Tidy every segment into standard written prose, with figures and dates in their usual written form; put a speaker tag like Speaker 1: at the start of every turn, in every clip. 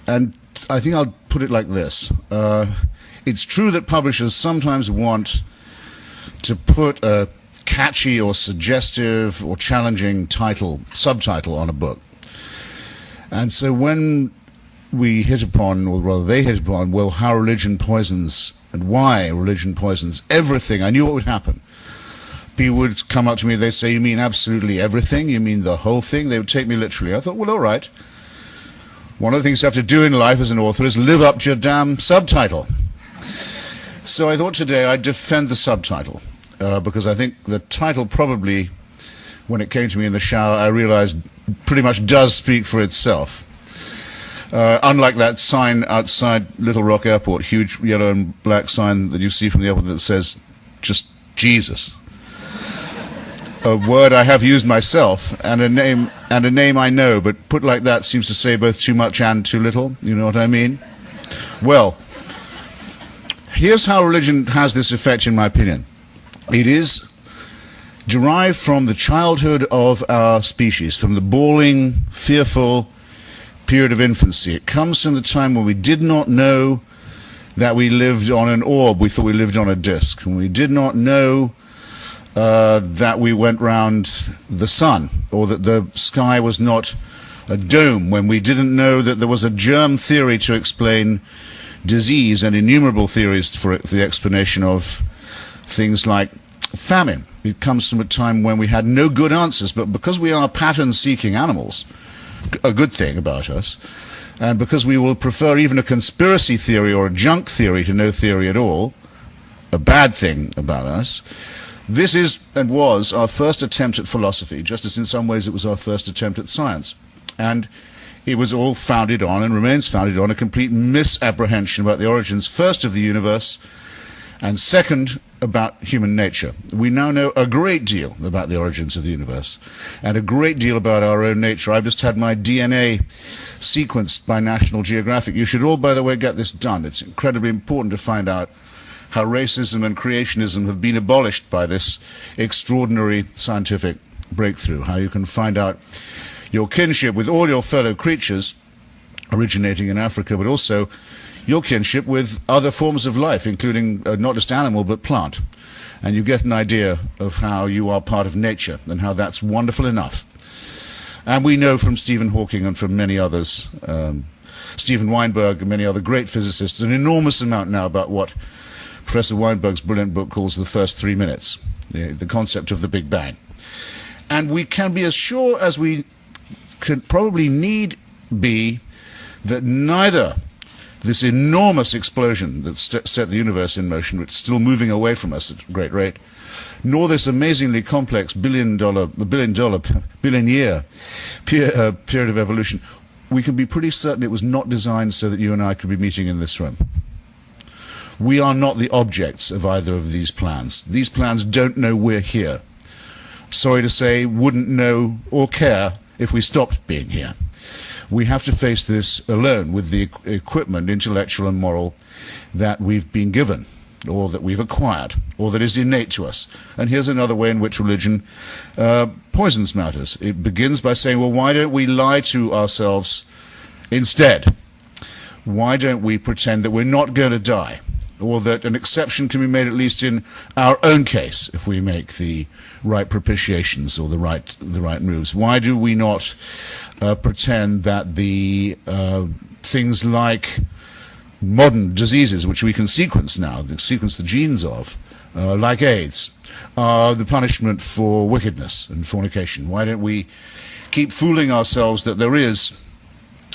Speaker 1: and I think I'll put it like this. It's true that publishers sometimes want to put a catchy or suggestive or challenging subtitle on a book. And so when we hit upon, or rather they hit upon, well, how religion poisons and why religion poisons everything, I knew what would happen. People would come up to me, they'd say, you mean absolutely everything? You mean the whole thing? They would take me literally. I thought, well, all right. One of the things you have to do in life as an author is live up to your damn subtitle. So I thought today I'd defend the subtitle, because I think the title probably, when it came to me in the shower, I realized pretty much does speak for itself. Unlike that sign outside Little Rock Airport, huge yellow and black sign that you see from the airport that says just Jesus. A word I have used myself, and a name I know, but put like that seems to say both too much and too little. You know what I mean? Well, here's how religion has this effect, in my opinion. It is derived from the childhood of our species, from the bawling, fearful period of infancy. It comes from the time when we did not know that we lived on an orb. We thought we lived on a disk, and we did not know that we went round the sun, or that the sky was not a dome, when we didn't know that there was a germ theory to explain disease and innumerable theories for the explanation of things like famine. It comes from a time when we had no good answers, but because we are pattern-seeking animals, a good thing about us, and because we will prefer even a conspiracy theory or a junk theory to no theory at all, a bad thing about us, this is and was our first attempt at philosophy, just as in some ways it was our first attempt at science. And it was all founded on, and remains founded on, a complete misapprehension about the origins, first of the universe, and second, about human nature. We now know a great deal about the origins of the universe, and a great deal about our own nature. I've just had my DNA sequenced by National Geographic. You should all, by the way, get this done. It's incredibly important to find out how racism and creationism have been abolished by this extraordinary scientific breakthrough, how you can find out your kinship with all your fellow creatures originating in Africa, but also your kinship with other forms of life, including not just animal, but plant. And you get an idea of how you are part of nature and how that's wonderful enough. And we know from Stephen Hawking and from many others, Stephen Weinberg and many other great physicists, an enormous amount now about what Professor Weinberg's brilliant book calls the first 3 minutes, the concept of the Big Bang. And we can be as sure as we could probably need be that neither this enormous explosion that set the universe in motion, which is still moving away from us at a great rate, nor this amazingly complex billion year period of evolution, we can be pretty certain it was not designed so that you and I could be meeting in this room. We are not the objects of either of these plans. These plans don't know we're here. Sorry to say, wouldn't know or care if we stopped being here. We have to face this alone with the equipment, intellectual and moral, that we've been given, or that we've acquired, or that is innate to us. And here's another way in which religion poisons matters. It begins by saying, well, why don't we lie to ourselves instead? Why don't we pretend that we're not going to die? Or that an exception can be made, at least in our own case, if we make the right propitiations or the right moves. Why do we not pretend that the things like modern diseases, which we can sequence now, sequence the genes of, like AIDS, are the punishment for wickedness and fornication? Why don't we keep fooling ourselves that there is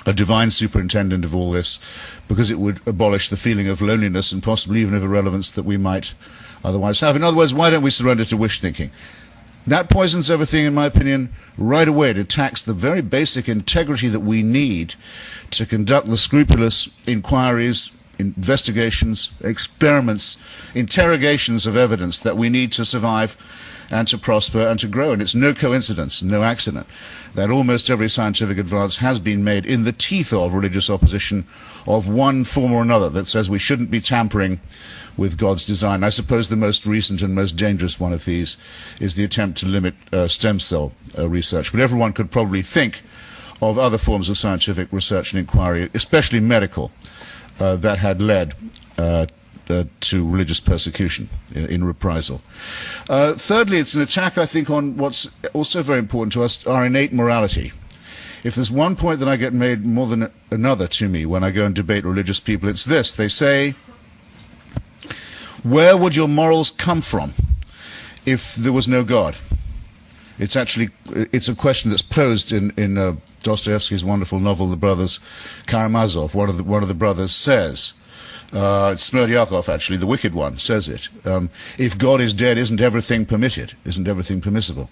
Speaker 1: a divine superintendent of all this, because it would abolish the feeling of loneliness and possibly even of irrelevance that we might otherwise have? In other words, why don't we surrender to wish thinking? That poisons everything, in my opinion, right away. It attacks the very basic integrity that we need to conduct the scrupulous inquiries, investigations, experiments, interrogations of evidence that we need to survive and to prosper and to grow. And it's no coincidence, no accident, that almost every scientific advance has been made in the teeth of religious opposition of one form or another that says we shouldn't be tampering with God's design. I suppose the most recent and most dangerous one of these is the attempt to limit stem cell research. But everyone could probably think of other forms of scientific research and inquiry, especially medical, that had led to religious persecution in reprisal. Thirdly, it's an attack, I think, on what's also very important to us, our innate morality. If there's one point that I get made more than another to me when I go and debate religious people, it's this. They say, where would your morals come from if there was no God? It's a question that's posed in Dostoevsky's wonderful novel, The Brothers Karamazov. One of the brothers says, it's Smerdyakov, actually, the wicked one, says it. If God is dead, isn't everything permitted? Isn't everything permissible?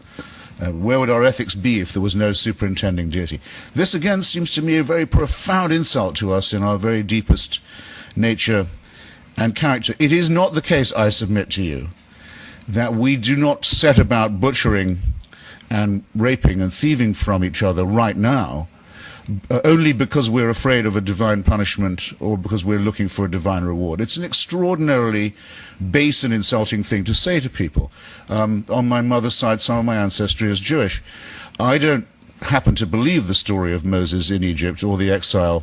Speaker 1: Where would our ethics be if there was no superintending deity? This, again, seems to me a very profound insult to us in our very deepest nature and character. It is not the case, I submit to you, that we do not set about butchering and raping and thieving from each other right now, only because we're afraid of a divine punishment or because we're looking for a divine reward. It's an extraordinarily base and insulting thing to say to people. On my mother's side, some of my ancestry is Jewish. I don't happen to believe the story of Moses in Egypt or the exile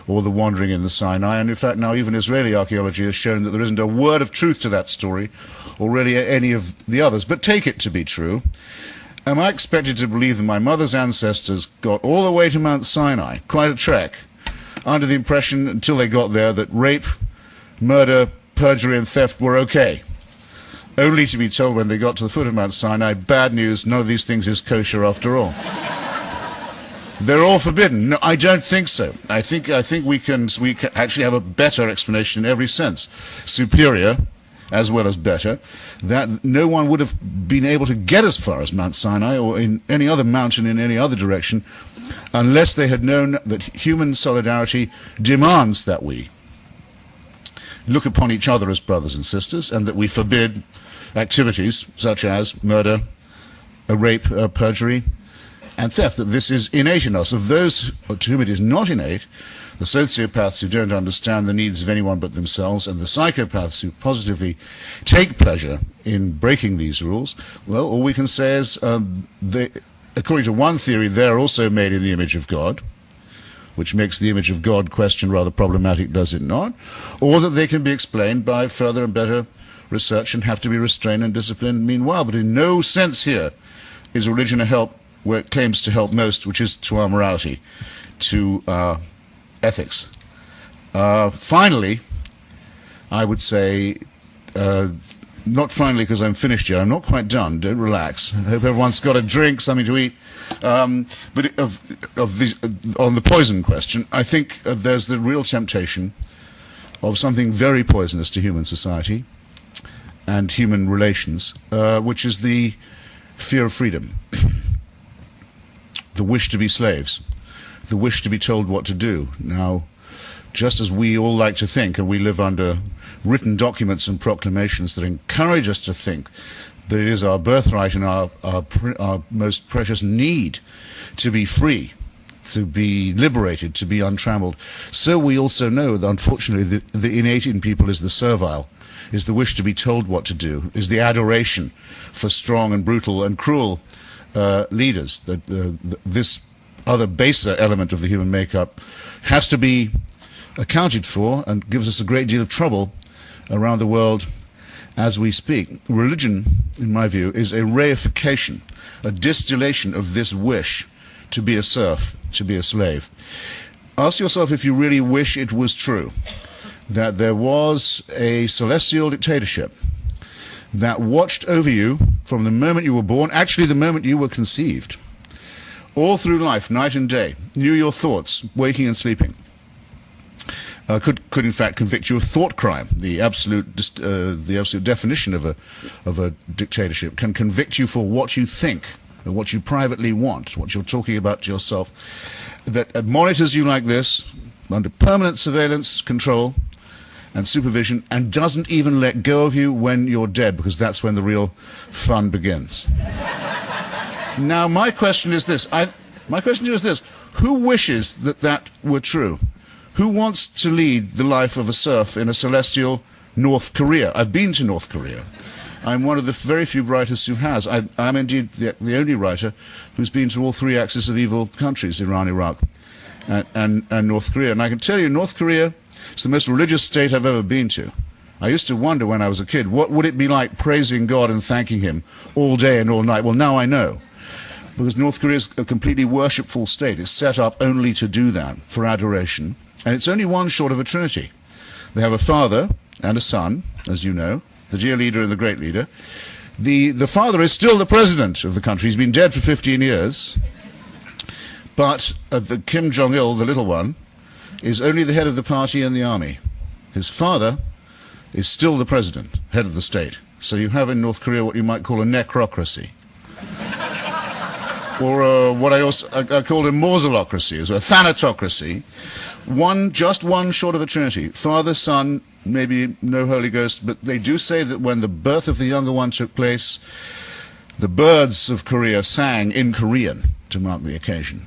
Speaker 1: or the wandering in the Sinai, and in fact now even Israeli archaeology has shown that there isn't a word of truth to that story, or really any of the others. But take it to be true. Am I expected to believe that my mother's ancestors got all the way to Mount Sinai, quite a trek, under the impression, until they got there, that rape, murder, perjury and theft were okay, only to be told when they got to the foot of Mount Sinai, bad news, none of these things is kosher after all? They're all forbidden. No, I don't think so. I think we can actually have a better explanation in every sense, superior as well as better, that no one would have been able to get as far as Mount Sinai or in any other mountain in any other direction unless they had known that human solidarity demands that we look upon each other as brothers and sisters, and that we forbid activities such as murder, rape, perjury, and theft, that this is innate in us. Of those to whom it is not innate, the sociopaths who don't understand the needs of anyone but themselves, and the psychopaths who positively take pleasure in breaking these rules, well, all we can say is, according to one theory, they're also made in the image of God, which makes the image of God question rather problematic, does it not? Or that they can be explained by further and better research and have to be restrained and disciplined meanwhile. But in no sense here is religion a help where it claims to help most, which is to our morality, to ethics. Finally, I would say, not finally because I'm finished yet, I'm not quite done, don't relax. I hope everyone's got a drink, something to eat. But on the poison question, I think there's the real temptation of something very poisonous to human society and human relations, which is the fear of freedom, the wish to be slaves, the wish to be told what to do. Now, just as we all like to think, and we live under written documents and proclamations that encourage us to think that it is our birthright and our most precious need to be free, to be liberated, to be untrammeled, so we also know that, unfortunately, the innate in people is the servile, is the wish to be told what to do, is the adoration for strong and brutal and cruel leaders. This other baser element of the human makeup has to be accounted for and gives us a great deal of trouble around the world as we speak. Religion, in my view, is a reification, a distillation of this wish to be a serf, to be a slave. Ask yourself if you really wish it was true that there was a celestial dictatorship that watched over you from the moment you were born, actually the moment you were conceived, all through life, night and day, knew your thoughts, waking and sleeping, could in fact convict you of thought crime. The absolute definition of a dictatorship can convict you for what you think, or what you privately want, what you're talking about to yourself, that monitors you like this, under permanent surveillance, control, and supervision, and doesn't even let go of you when you're dead, because that's when the real fun begins. Now, my question is this. Who wishes that that were true? Who wants to lead the life of a serf in a celestial North Korea? I've been to North Korea. I'm one of the very few writers who has. I'm indeed the only writer who's been to all three axis of evil countries, Iran, Iraq, and North Korea. And I can tell you, North Korea is the most religious state I've ever been to. I used to wonder when I was a kid, what would it be like praising God and thanking him all day and all night? Well, now I know. Because North Korea is a completely worshipful state. It's set up only to do that, for adoration. And it's only one short of a trinity. They have a father and a son, as you know, the dear leader and the great leader. The father is still the president of the country. He's been dead for 15 years. But the Kim Jong-il, the little one, is only the head of the party and the army. His father is still the president, head of the state. So you have in North Korea what you might call a necrocracy. Or what I called a mausolocracy, as well, a thanatocracy. Just one short of a trinity. Father, Son, maybe no Holy Ghost, but they do say that when the birth of the younger one took place, the birds of Korea sang in Korean to mark the occasion.